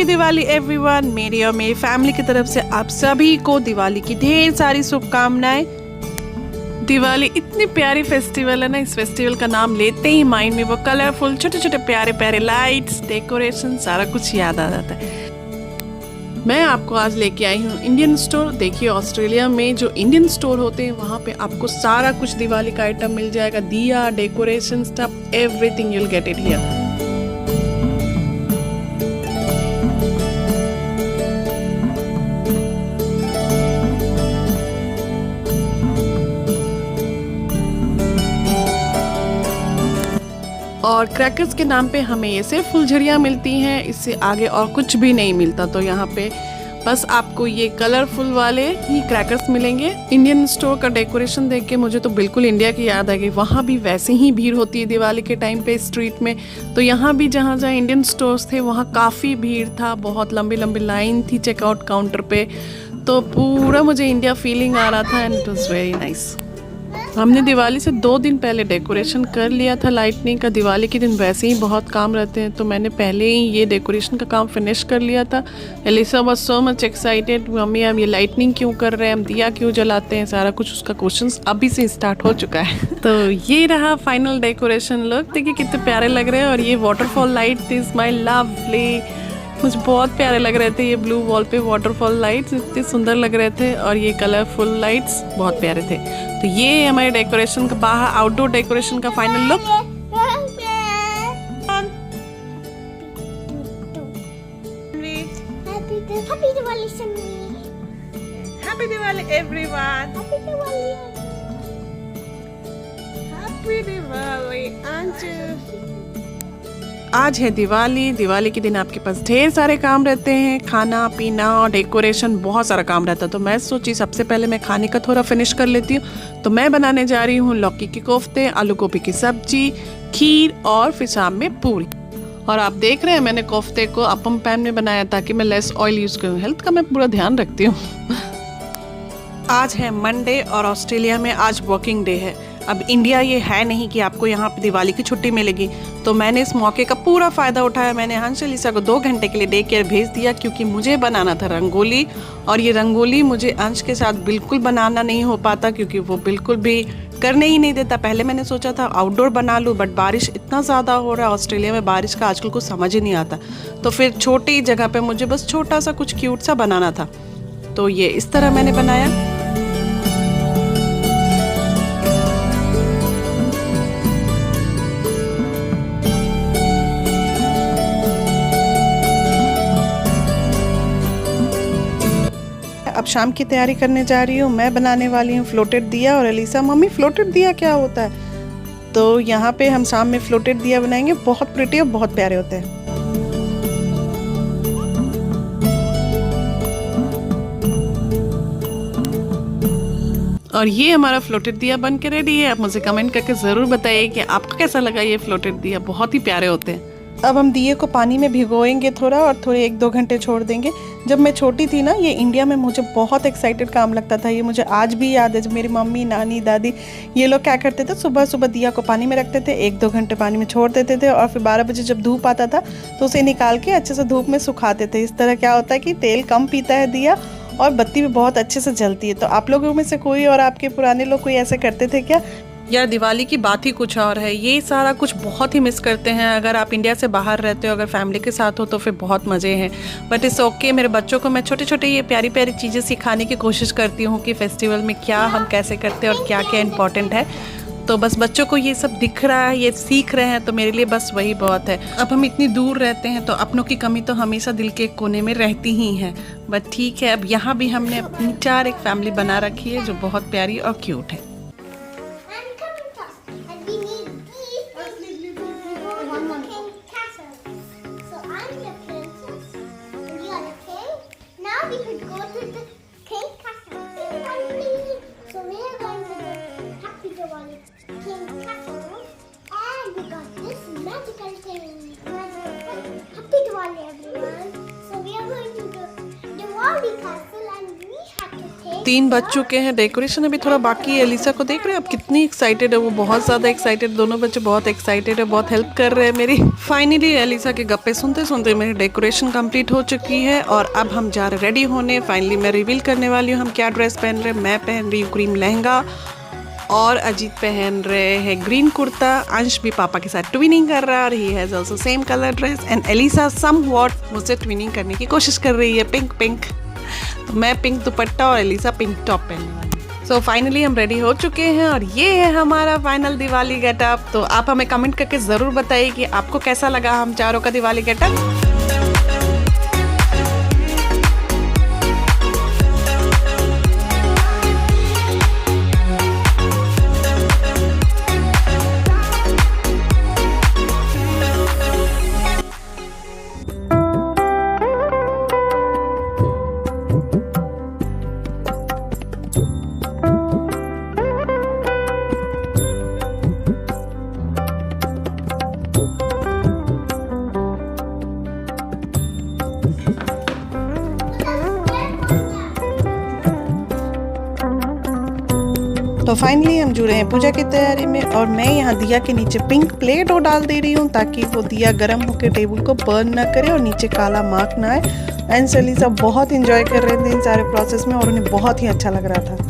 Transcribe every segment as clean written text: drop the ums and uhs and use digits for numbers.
Happy Diwali everyone. मेरी और मेरी फैमिली की तरफ से आप सभी को दिवाली की ढेर सारी शुभकामनाएं। दिवाली इतनी प्यारी फेस्टिवल है ना, इस फेस्टिवल का नाम लेते ही माइंड में वो कलरफुल छोटे छोटे प्यारे प्यारे लाइट्स, डेकोरेशन, सारा कुछ याद आ जाता है। मैं आपको आज लेके आई हूँ इंडियन स्टोर। देखिए, ऑस्ट्रेलिया में जो इंडियन स्टोर होते हैं वहाँ पे आपको सारा कुछ दिवाली का आइटम मिल जाएगा। दिया, decoration stuff, everything you will get it here. और क्रैकर्स के नाम पे हमें ये सिर्फ फुलझड़ियाँ मिलती हैं, इससे आगे और कुछ भी नहीं मिलता। तो यहाँ पे बस आपको ये कलरफुल वाले ही क्रैकर्स मिलेंगे। इंडियन स्टोर का डेकोरेशन देख के मुझे तो बिल्कुल इंडिया की याद आ गई। वहाँ भी वैसे ही भीड़ होती है दिवाली के टाइम पे स्ट्रीट में। तो यहाँ भी जहाँ जहाँ इंडियन स्टोर्स थे वहाँ काफ़ी भीड़ था, बहुत लंबी लंबी लाइन थी चेकआउट काउंटर पे। तो पूरा मुझे इंडिया फीलिंग आ रहा था and it was very nice. हमने दिवाली से 2 दिन पहले डेकोरेशन कर लिया था लाइटनिंग का। दिवाली के दिन वैसे ही बहुत काम रहते हैं, तो मैंने पहले ही ये डेकोरेशन का काम फिनिश कर लिया था। Elisa was so much excited, mummy हम ये लाइटनिंग क्यों कर रहे हैं, हम दिया क्यों जलाते हैं, सारा कुछ उसका क्वेश्चंस अभी से स्टार्ट हो चुका है। तो ये रहा फाइनल डेकोरेशन लुक। देखिए कितने प्यारे लग रहे हैं। और ये waterfall light is my lovely, मुझे बहुत प्यारे लग रहे थे। ये ब्लू वॉल पे वाटरफॉल लाइट्स इतने सुंदर लग रहे थे और ये कलरफुल लाइट्स बहुत प्यारे थे। तो ये हमारे डेकोरेशन का बाहर आउटडोर डेकोरेशन का final look. Happy Diwali everyone. Happy Diwali Anju. आज है दिवाली। दिवाली के दिन आपके पास ढेर सारे काम रहते हैं, खाना पीना और डेकोरेशन, बहुत सारा काम रहता है। तो मैं सोची सबसे पहले मैं खाने का थोड़ा फिनिश कर लेती हूँ। तो मैं बनाने जा रही हूँ लौकी के कोफ्ते, आलू गोभी की सब्जी, खीर और फिर शाम में पूरी। और आप देख रहे हैं मैंने कोफ्ते को अपम पैन में बनाया ताकि मैं लेस ऑयल यूज़ करूँ। हेल्थ का मैं पूरा ध्यान रखती हूँ। आज है मंडे और ऑस्ट्रेलिया में आज वर्किंग डे है। अब इंडिया ये है नहीं कि आपको यहाँ पे दिवाली की छुट्टी मिलेगी। तो मैंने इस मौके का पूरा फ़ायदा उठाया। मैंने हंस एलिसा को 2 घंटे के लिए डे केयर भेज दिया क्योंकि मुझे बनाना था रंगोली। और ये रंगोली मुझे अंश के साथ बिल्कुल बनाना नहीं हो पाता क्योंकि वो बिल्कुल भी करने ही नहीं देता। पहले मैंने सोचा था आउटडोर बना लूँ, बट बारिश इतना ज़्यादा हो रहा है ऑस्ट्रेलिया में, बारिश का आजकल कुछ समझ ही नहीं आता। तो फिर छोटी जगह पे मुझे बस छोटा सा कुछ क्यूट सा बनाना था। तो ये इस तरह मैंने बनाया। अब शाम की तैयारी करने जा रही हूँ। मैं बनाने वाली हूँ फ्लोटेड दिया और एलिसा मम्मी फ्लोटेड दिया क्या होता है। तो यहाँ पे हम शाम में फ्लोटेड दिया बनाएंगे, बहुत प्रिटी और बहुत प्यारे होते हैं। और ये हमारा फ्लोटेड दिया बन के रेडी है। आप मुझे कमेंट करके ज़रूर बताइए कि आपको कैसा लगा ये फ्लोटेड दिया, बहुत ही प्यारे होते हैं। अब हम दिए को पानी में भिगोएंगे थोड़ा और थोड़े 1-2 घंटे छोड़ देंगे। जब मैं छोटी थी ना, ये इंडिया में मुझे बहुत एक्साइटेड काम लगता था। ये मुझे आज भी याद है, जब मेरी मम्मी, नानी, दादी ये लोग क्या करते थे, सुबह सुबह दिया को पानी में रखते थे, 1-2 घंटे पानी में छोड़ देते थे और फिर 12 बजे जब धूप आता था तो उसे निकाल के अच्छे से धूप में सुखाते थे। इस तरह क्या होता है कि तेल कम पीता है दिया और बत्ती भी बहुत अच्छे से जलती है। तो आप लोगों में से कोई और आपके पुराने लोग कोई ऐसे करते थे क्या? यार दिवाली की बात ही कुछ और है। ये सारा कुछ बहुत ही मिस करते हैं। अगर आप इंडिया से बाहर रहते हो, अगर फैमिली के साथ हो तो फिर बहुत मज़े हैं। But it's okay. मेरे बच्चों को मैं छोटे छोटे ये प्यारी प्यारी चीज़ें सिखाने की कोशिश करती हूँ कि फेस्टिवल में क्या हम कैसे करते हैं और क्या क्या इम्पोर्टेंट है। तो बस बच्चों को ये सब दिख रहा है, ये सीख रहे हैं, तो मेरे लिए बस वही बहुत है। अब हम इतनी दूर रहते हैं तो अपनों की कमी तो हमेशा दिल के कोने में रहती ही है। बट ठीक है, अब यहाँ भी हमने अपनी 4 एक फैमिली बना रखी है जो बहुत प्यारी और क्यूट है। 3 बज चुके हैं, डेकोरेशन अभी थोड़ा बाकी है। एलिसा को देख रहे हैं आप कितनी एक्साइटेड है, वो बहुत ज़्यादा एक्साइटेड, दोनों बच्चे बहुत एक्साइटेड है, बहुत हेल्प कर रहे हैं मेरी। फाइनली एलिसा के गप्पे सुनते सुनते मेरी डेकोरेशन कंप्लीट हो चुकी है और अब हम जा रहे रेडी होने। फाइनली मैं रिवील करने वाली हूँ हम क्या ड्रेस पहन रहे हैं। मैं पहन रही हूँ क्रीम लहंगा और अजीत पहन रहे हैं ग्रीन कुर्ता। अंश भी पापा के साथ ट्विनिंग कर रहा है और he has also same colour dress. And Elisa some what मुझसे ट्विनिंग करने की कोशिश कर रही है, पिंक पिंक। तो मैं पिंक दुपट्टा और एलिसा पिंक टॉप पहनने वाली। सो फाइनली हम रेडी हो चुके हैं और ये है हमारा फाइनल दिवाली गेटअप। तो आप हमें कमेंट करके ज़रूर बताइए कि आपको कैसा लगा हम चारों का दिवाली गेटअप। तो फाइनली हम जुड़े हैं पूजा की तैयारी में और मैं यहाँ दिया के नीचे पिंक प्लेट और डाल दे रही हूँ ताकि वो दिया गर्म होकर टेबल को बर्न ना करे और नीचे काला मार्क ना आए। एंड एलिसा बहुत इंजॉय कर रहे थे इन सारे प्रोसेस में और उन्हें बहुत ही अच्छा लग रहा था।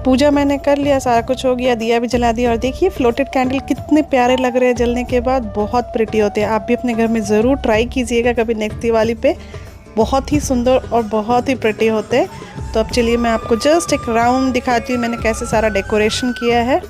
पूजा मैंने कर लिया, सारा कुछ हो गया, दिया भी जला दिया। और देखिए फ्लोटेड कैंडल कितने प्यारे लग रहे हैं जलने के बाद, बहुत प्रिटी होते हैं। आप भी अपने घर में ज़रूर ट्राई कीजिएगा कभी नेक्स्ट दिवाली पे, बहुत ही सुंदर और बहुत ही प्रिटी होते हैं। तो अब चलिए मैं आपको जस्ट एक राउंड दिखाती हूँ मैंने कैसे सारा डेकोरेशन किया है।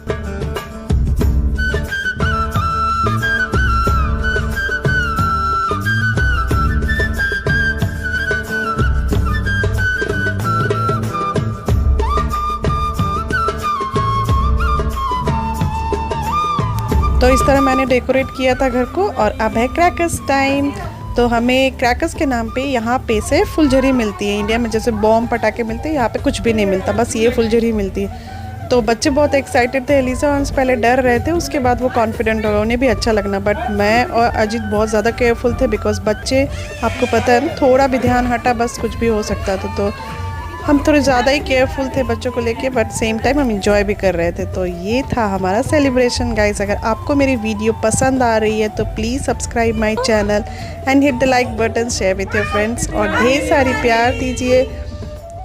तो इस तरह मैंने डेकोरेट किया था घर को। और अब है क्रैकर्स टाइम। तो हमें क्रैकर्स के नाम पे यहाँ पे से फुलझड़ी मिलती है। इंडिया में जैसे बॉम्ब पटाखे मिलते हैं, यहाँ पे कुछ भी नहीं मिलता, बस ये फुलझड़ी मिलती है। तो बच्चे बहुत एक्साइटेड थे। एलिसा और अंश पहले डर रहे थे, उसके बाद वो कॉन्फिडेंट हो गए, उन्हें भी अच्छा लगना। बट मैं और अजीत बहुत ज़्यादा केयरफुल थे, बिकॉज बच्चे आपको पता है ना, थोड़ा भी ध्यान हटा बस कुछ भी हो सकता था। तो हम थोड़े ज़्यादा ही केयरफुल थे बच्चों को लेके, बट सेम टाइम हम इंजॉय भी कर रहे थे। तो ये था हमारा सेलिब्रेशन गाइस। अगर आपको मेरी वीडियो पसंद आ रही है तो please subscribe my channel and hit the like button, share with your friends और ढेर सारी प्यार दीजिए।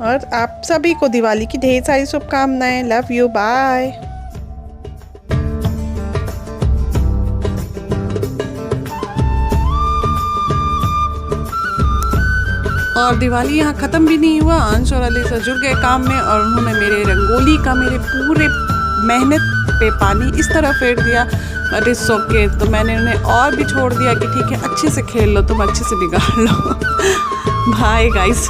और आप सभी को दिवाली की ढेर सारी शुभकामनाएं। Love you, bye. और दिवाली यहाँ ख़त्म भी नहीं हुआ, अंश और अलीसा जुड़ गए काम में और उन्होंने मेरे रंगोली का मेरे पूरे मेहनत पे पानी इस तरह फेर दिया। But it's okay. तो मैंने उन्हें और भी छोड़ दिया कि ठीक है अच्छे से खेल लो, तुम अच्छे से बिगाड़ लो। Bye guys.